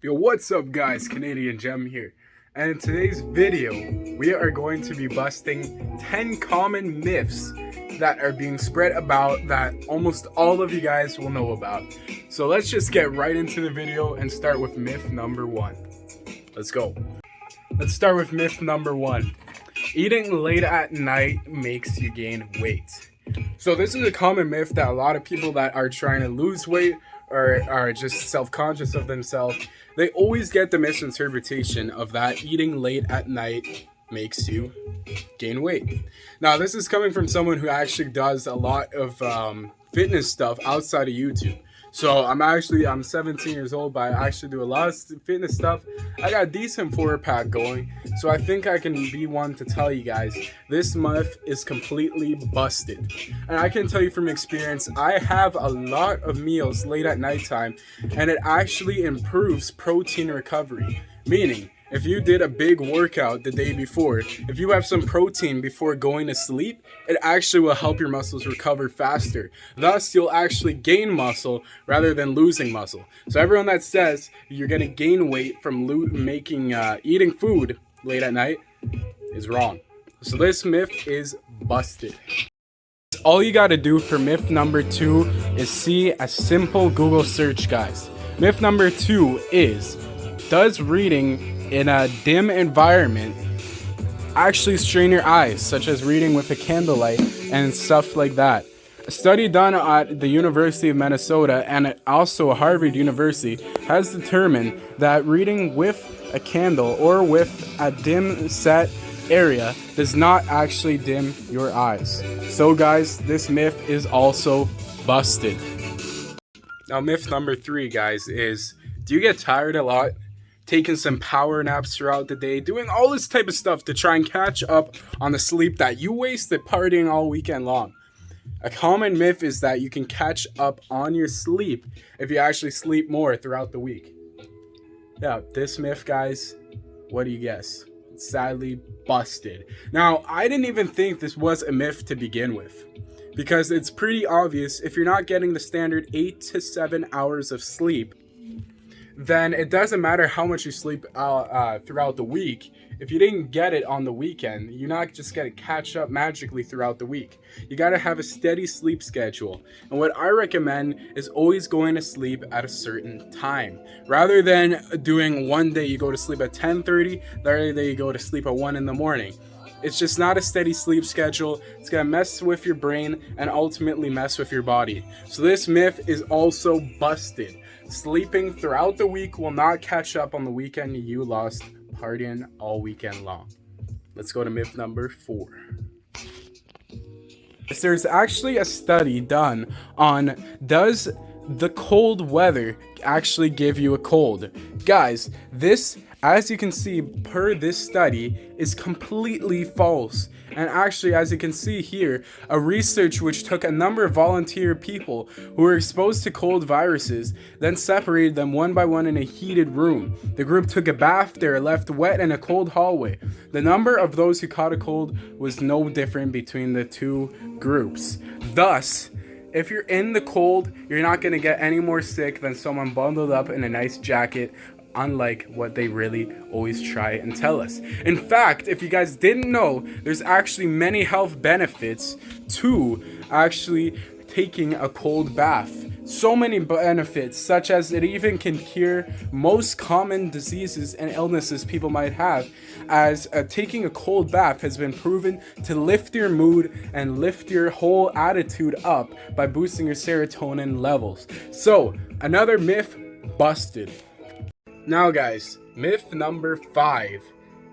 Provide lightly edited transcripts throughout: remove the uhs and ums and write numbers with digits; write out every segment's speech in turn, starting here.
Yo, what's up guys, Canadian Gem here. And in today's video, we are going to be busting 10 common myths that are being spread about that almost all of you guys will know about. So let's just get right into the video and start with myth number 1. Let's go. Let's start with myth number 1. Eating late at night makes you gain weight. So this is a common myth that a lot of people that are trying to lose weight or are just self-conscious of themselves, they always get the misinterpretation of that eating late at night makes you gain weight. Now this is coming from someone who actually does a lot of fitness stuff outside of YouTube. So I'm 17 years old, but I actually do a lot of fitness stuff. I got a decent 4-pack going, so I think I can be one to tell you guys this myth is completely busted. And I can tell you from experience, I have a lot of meals late at nighttime, and it actually improves protein recovery. Meaning, if you did a big workout the day before, if you have some protein before going to sleep, it actually will help your muscles recover faster. Thus, you'll actually gain muscle rather than losing muscle. So everyone that says you're going to gain weight from eating food late at night is wrong. So this myth is busted. All you got to do for myth number 2 is see a simple Google search, guys. Myth number 2 is, does reading in a dim environment actually strain your eyes, such as reading with a candlelight and stuff like that? A study done at the University of Minnesota and also Harvard University has determined that reading with a candle or with a dim set area does not actually dim your eyes. So guys, this myth is also busted. Now myth number 3, guys, is, do you get tired a lot? Taking some power naps throughout the day, doing all this type of stuff to try and catch up on the sleep that you wasted partying all weekend long. A common myth is that you can catch up on your sleep if you actually sleep more throughout the week. Yeah, this myth, guys, what do you guess? It's sadly busted. Now, I didn't even think this was a myth to begin with, because it's pretty obvious if you're not getting the standard 8 to 7 hours of sleep, then it doesn't matter how much you sleep throughout the week. If you didn't get it on the weekend, you're not just going to catch up magically throughout the week. You got to have a steady sleep schedule. And what I recommend is always going to sleep at a certain time. Rather than doing one day you go to sleep at 10:30, the other day you go to sleep at 1 in the morning. It's just not a steady sleep schedule. It's going to mess with your brain and ultimately mess with your body. So this myth is also busted. Sleeping throughout the week will not catch up on the weekend you lost partying all weekend long. Let's go to myth number 4. There's actually a study done on, does the cold weather actually give you a cold? Guys, this, as you can see per this study, is completely false. And actually, as you can see here, a research which took a number of volunteer people who were exposed to cold viruses, then separated them one by one in a heated room. The group took a bath, they were left wet in a cold hallway. The number of those who caught a cold was no different between the two groups. Thus, if you're in the cold, you're not going to get any more sick than someone bundled up in a nice jacket, unlike what they really always try and tell us. In fact, if you guys didn't know, there's actually many health benefits to actually taking a cold bath. So many benefits, such as it even can cure most common diseases and illnesses people might have, as taking a cold bath has been proven to lift your mood and lift your whole attitude up by boosting your serotonin levels. So, another myth busted. Now guys, myth number 5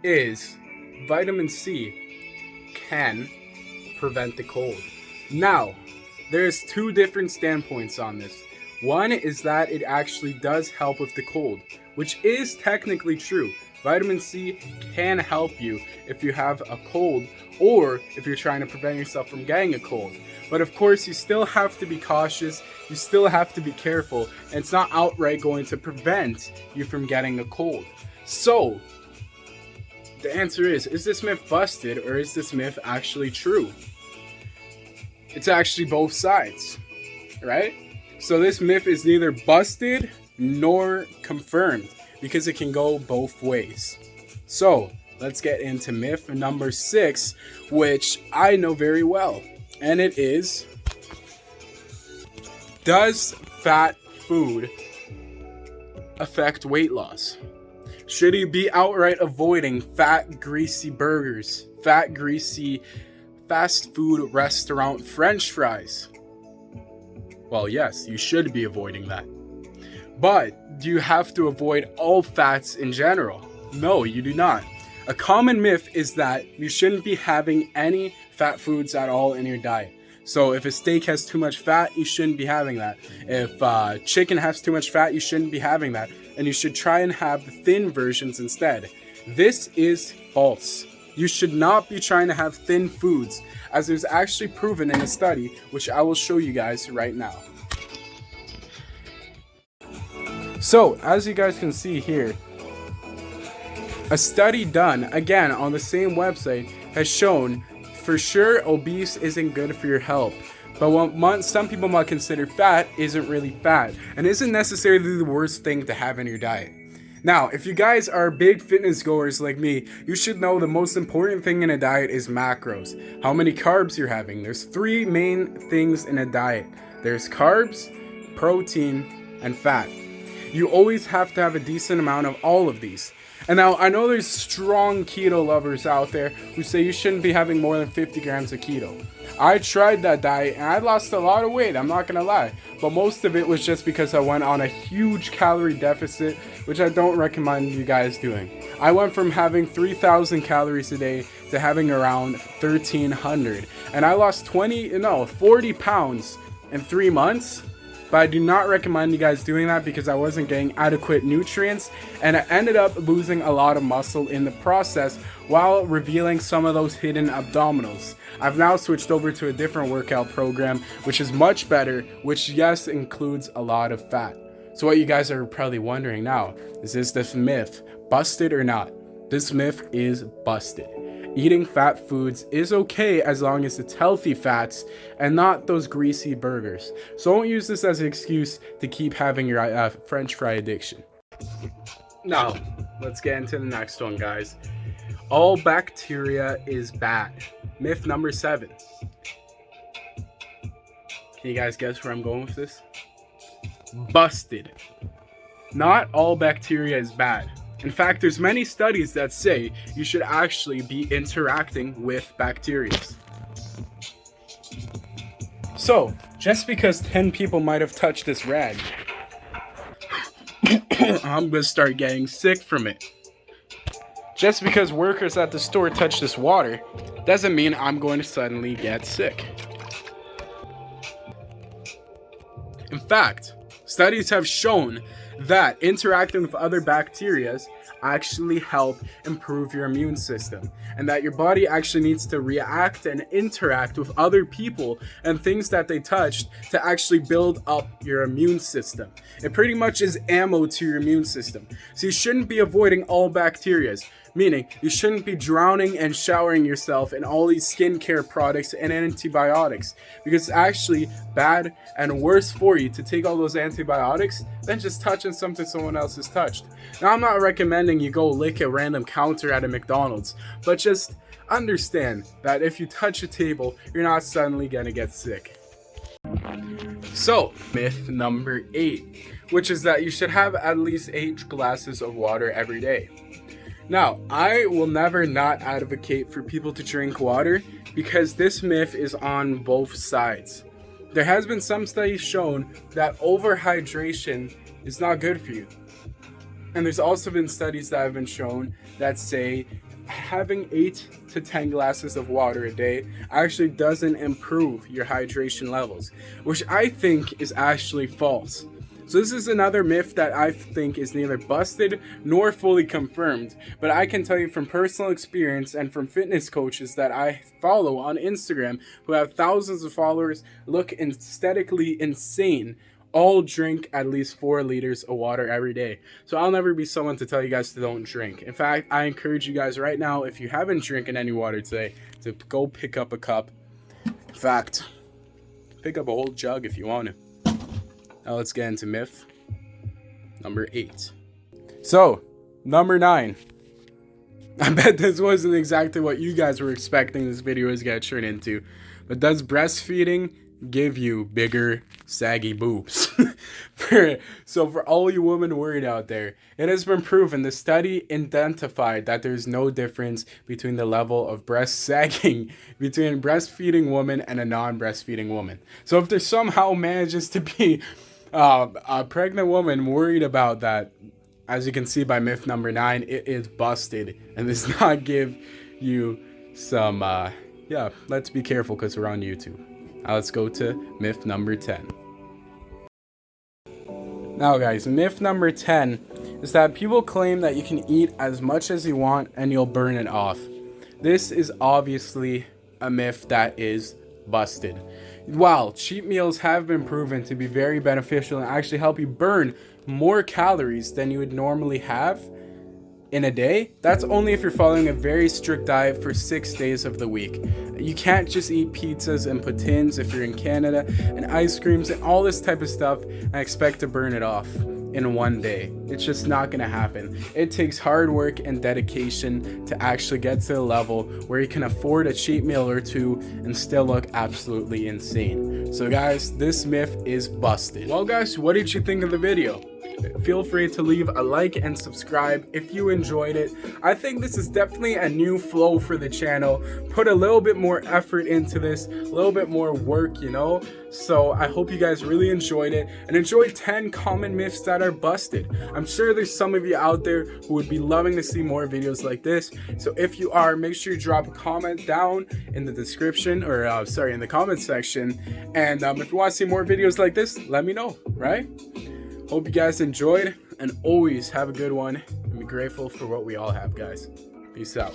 is vitamin C can prevent the cold. Now, there's 2 different standpoints on this. One is that it actually does help with the cold, which is technically true. Vitamin C can help you if you have a cold or if you're trying to prevent yourself from getting a cold. But of course, you still have to be cautious, you still have to be careful, and it's not outright going to prevent you from getting a cold. So, the answer is this myth busted or is this myth actually true? It's actually both sides, right? So this myth is neither busted nor confirmed. because it can go both ways. So let's get into myth number 6, which I know very well, and it is: does fat food affect weight loss? Should you be outright avoiding fat, greasy burgers, fat, greasy fast food restaurant French fries? Well, yes, you should be avoiding that. But do you have to avoid all fats in general? No, you do not. A common myth is that you shouldn't be having any fat foods at all in your diet. So if a steak has too much fat, you shouldn't be having that. If chicken has too much fat, you shouldn't be having that. And you should try and have the thin versions instead. This is false. You should not be trying to have thin foods, as it was actually proven in a study, which I will show you guys right now. So, as you guys can see here, a study done, again, on the same website has shown for sure obese isn't good for your health. But what some people might consider fat isn't really fat, and isn't necessarily the worst thing to have in your diet. Now, if you guys are big fitness goers like me, you should know the most important thing in a diet is macros. How many carbs you're having. There's 3 main things in a diet. There's carbs, protein, and fat. You always have to have a decent amount of all of these. And now, I know there's strong keto lovers out there who say you shouldn't be having more than 50 grams of keto. I tried that diet and I lost a lot of weight, I'm not gonna lie. But most of it was just because I went on a huge calorie deficit, which I don't recommend you guys doing. I went from having 3,000 calories a day to having around 1,300. And I lost 40 pounds in 3 months. But I do not recommend you guys doing that because I wasn't getting adequate nutrients, and I ended up losing a lot of muscle in the process while revealing some of those hidden abdominals. I've now switched over to a different workout program, which is much better, which yes includes a lot of fat. So what you guys are probably wondering now, is this myth busted or not? This myth is busted. Eating fat foods is okay as long as it's healthy fats and not those greasy burgers. So don't use this as an excuse to keep having your French fry addiction. Now, let's get into the next one, guys. All bacteria is bad. Myth number 7. Can you guys guess where I'm going with this? Busted. Not all bacteria is bad. In fact, there's many studies that say you should actually be interacting with bacteria. So, just because 10 people might have touched this rag, I'm gonna start getting sick from it. Just because workers at the store touch this water, doesn't mean I'm going to suddenly get sick. In fact, studies have shown that interacting with other bacteria actually help improve your immune system, and that your body actually needs to react and interact with other people and things that they touched to actually build up your immune system. It pretty much is ammo to your immune system. So you shouldn't be avoiding all bacteria, meaning you shouldn't be drowning and showering yourself in all these skincare products and antibiotics, because it's actually bad and worse for you to take all those antibiotics than just touching something someone else has touched. Now, I'm not recommending you go lick a random counter at a McDonald's, but just understand that if you touch a table, you're not suddenly gonna get sick. So, myth number 8, which is that you should have at least 8 glasses of water every day. Now, I will never not advocate for people to drink water because this myth is on both sides. There has been some studies shown that overhydration is not good for you. And there's also been studies that have been shown that say having 8 to 10 glasses of water a day actually doesn't improve your hydration levels, which I think is actually false. So this is another myth that I think is neither busted nor fully confirmed, but I can tell you from personal experience and from fitness coaches that I follow on Instagram who have thousands of followers, look aesthetically insane, all drink at least 4 liters of water every day. So I'll never be someone to tell you guys to don't drink. In fact, I encourage you guys right now, if you haven't drinking any water today, to go pick up a cup. In fact, pick up a whole jug if you want to. Now let's get into myth number 8. So, number 9. I bet this wasn't exactly what you guys were expecting this video is going to turn into. But does breastfeeding give you bigger, saggy boobs? So for all you women worried out there, it has been proven, the study identified that there's no difference between the level of breast sagging between a breastfeeding woman and a non-breastfeeding woman. So if there somehow manages to be a pregnant woman worried about that, as you can see by myth number 9, it is busted and does not give you some, yeah, let's be careful because we're on YouTube. Now let's go to myth number 10. Now guys, myth number 10 is that people claim that you can eat as much as you want and you'll burn it off. This is obviously a myth that is busted. While cheat meals have been proven to be very beneficial and actually help you burn more calories than you would normally have in a day, that's only if you're following a very strict diet for 6 days of the week. You can't just eat pizzas and poutines if you're in Canada and ice creams and all this type of stuff and expect to burn it off in one day. It's just not gonna happen. It takes hard work and dedication to actually get to the level where you can afford a cheat meal or two and still look absolutely insane. So guys, this myth is busted. Well guys, what did you think of the video? Feel free to leave a like and subscribe if you enjoyed it. I think this is definitely a new flow for the channel. Put a little bit more effort into this, a little bit more work, you know? So I hope you guys really enjoyed it and enjoyed 10 common myths that are busted. I'm sure there's some of you out there who would be loving to see more videos like this. So if you are, make sure you drop a comment down in the description or in the comment section. And if you want to see more videos like this, let me know, right? Hope you guys enjoyed and always have a good one and be grateful for what we all have, guys. Peace out.